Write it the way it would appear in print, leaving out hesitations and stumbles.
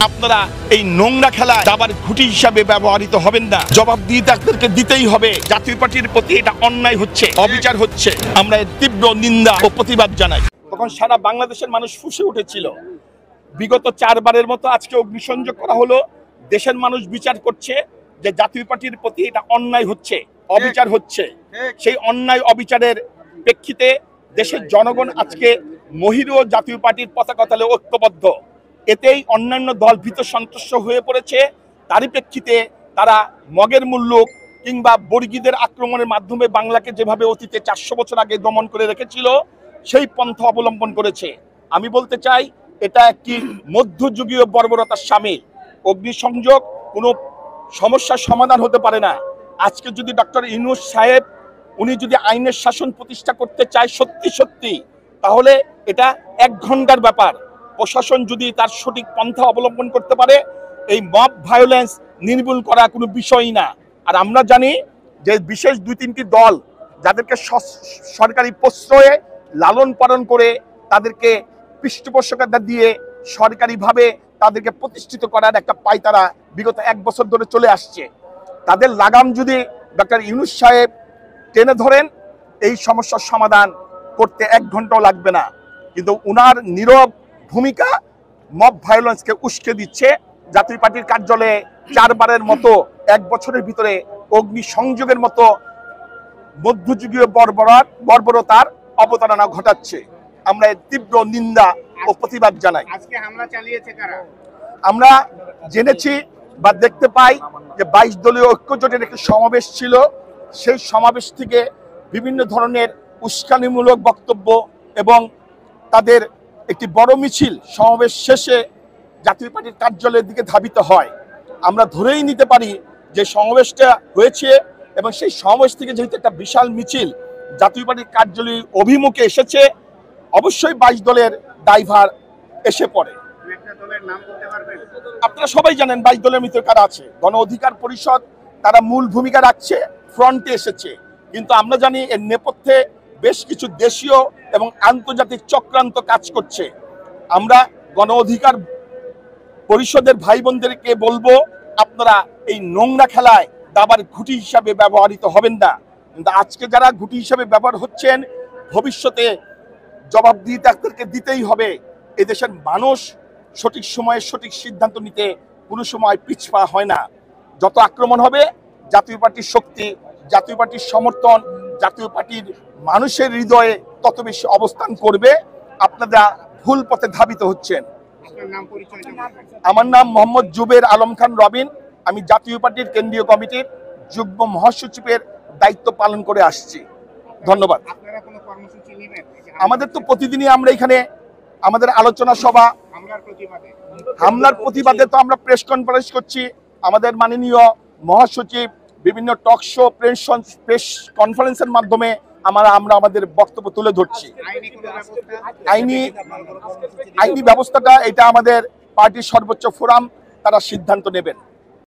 আপনারা এই নোংরা খেলায় দাবার ঘুঁটি হিসাবে ব্যবহৃত হবেন না। জবাবদিহি তাদেরকে দিতেই হবে। জাতীয় পার্টির প্রতি এটা অন্যায় হচ্ছে, অবিচার হচ্ছে। আমরা এর তীব্র নিন্দা ও প্রতিবাদ জানাই। তখন সারা বাংলাদেশের মানুষ ফুঁসে উঠেছিল। বিগত 4 বারের মতো আজকে অগ্নিসংযোগ করা হলো। দেশের মানুষ বিচার করছে যে জাতীয় পার্টির প্রতি এটা অন্যায় হচ্ছে, অবিচার হচ্ছে। সেই অন্যায় অবিচারের প্রেক্ষিতে দেশের জনগণ আজকে মহিরু জাতীয় পার্টির পতাকা তলে ঐক্যবদ্ধ। এতেই অন্যান্য দল ভীত সন্ত্রস্ত হয়ে পড়েছে। তারই প্রেক্ষিতে তারা মগের মুল্লুক কিংবা বর্গীদের আক্রমণের মাধ্যমে বাংলাকে যেভাবে অতীতে 400 বছর আগে দমন করে রেখেছিল সেই পন্থা অবলম্বন করেছে। আমি বলতে চাই এটা একটি মধ্যযুগীয় বর্বরতার সামিল। অগ্নিসংযোগ কোনো সমস্যার সমাধান হতে পারে না। আজকে যদি ডক্টর ইউনূস সাহেব উনি যদি আইনের শাসন প্রতিষ্ঠা করতে চায় সত্যি তাহলে এটা 1 ঘন্টার ব্যাপার। প্রশাসন যদি তার সঠিক পন্থা অবলম্বন করতে পারে এই মব ভায়োলেন্স নির্মূল করা কোনো বিষয়ই না। আর আমরা জানি যে বিশেষ 2-3টি দল যাদেরকে সরকারি প্রশ্রয়ে লালন পালন করে তাদেরকে পৃষ্ঠপোষকতা দিয়ে সরকারিভাবে তাদেরকে প্রতিষ্ঠিত করার একটা পায়তারা বিগত 1 বছর ধরে চলে আসছে। তাদের লাগাম যদি ডক্টর ইউনূস সাহেব টেনে ধরেন এই সমস্যার সমাধান করতে 1 ঘন্টাও লাগবে না। কিন্তু উনার নীরব ভূমিকা মব ভায়োলেন্সকে উস্কে দিচ্ছে। জাতীয় পার্টির কার্যালয়ে 4 বারের মতো 1 বছরের ভিতরে অগ্নিসংযোগের মতো মধ্যযুগীয় বর্বরতার অবতারণা ঘটাচ্ছে। আমরা এর তীব্র নিন্দা ও প্রতিবাদ জানাই। আজকে হামলা চালিয়েছে কারা? আমরা জেনেছি বা দেখতে পাই যে 22 দলীয় ঐক্যজোটের একটি সমাবেশ ছিল। সেই সমাবেশ থেকে বিভিন্ন ধরনের উস্কানিমূলক বক্তব্য এবং তাদের একটি বড় মিছিল সমাবেশ শেষে জাতীয় পার্টির কার্যালয়ের দিকে ধাবিত হয়। আমরা ধরেই নিতে পারি যে সমাবেশটা হয়েছে এবং সেই সমাবেশ থেকে যেহেতু একটা বিশাল মিছিল জাতীয় পার্টির কার্যালয় অভিমুখে এসেছে, অবশ্যই 22 দলের দায়ভার এসে পড়ে। আপনারা সবাই জানেন 22 দলের ভিতরে কারা আছে। গণ অধিকার পরিষদ তারা মূল ভূমিকা রাখছে, ফ্রন্টে এসেছে। কিন্তু আমরা জানি এর নেপথ্যে বেশ কিছু দেশীয় এবং আন্তর্জাতিক চক্রান্ত কাজ করছে। আমরা গণ অধিকার পরিষদের ভাই বোনদেরকে বলবো আপনারা এই নোংরা খেলায় দাবার ঘুঁটি হিসাবে ব্যবহৃত হবেন না। কিন্তু আজকে যারা ঘুঁটি হিসাবে ব্যবহার হচ্ছেন ভবিষ্যতে জবাবদিহি তাদেরকে দিতেই হবে। এদেশের মানুষ সঠিক সময়ে সঠিক সিদ্ধান্ত নিতে কোনো সময় পিছপা হয় না। যত আক্রমণ হবে জাতীয় পার্টির শক্তি, জাতীয় পার্টির সমর্থন, জাতীয় পার্টির মানুষের হৃদয়ে তত বেশি অবস্থান করবে। আপনারা ভুল পথে ধাবিত হচ্ছেন। আমার নাম মোহাম্মদ জুবের আলম খান রবিন। আমি জাতীয় পার্টির কেন্দ্রীয় কমিটির যুগ্ম মহাসচিবের দায়িত্ব পালন করে আসছি। ধন্যবাদ। আমাদের তো প্রতিদিনই আমরা এখানে আমাদের আলোচনা সভা, হামলার প্রতিবাদে তো আমরা প্রেস কনফারেন্স করছি। আমাদের মাননীয় মহাসচিব বিভিন্ন টক শো, প্রেস কনফারেন্সের মাধ্যমে আমরা আমাদের বক্তব্য তুলে ধরছি। আইনি ব্যবস্থাটা এটা আমাদের পার্টির সর্বোচ্চ ফোরাম, তারা সিদ্ধান্ত নেবেন।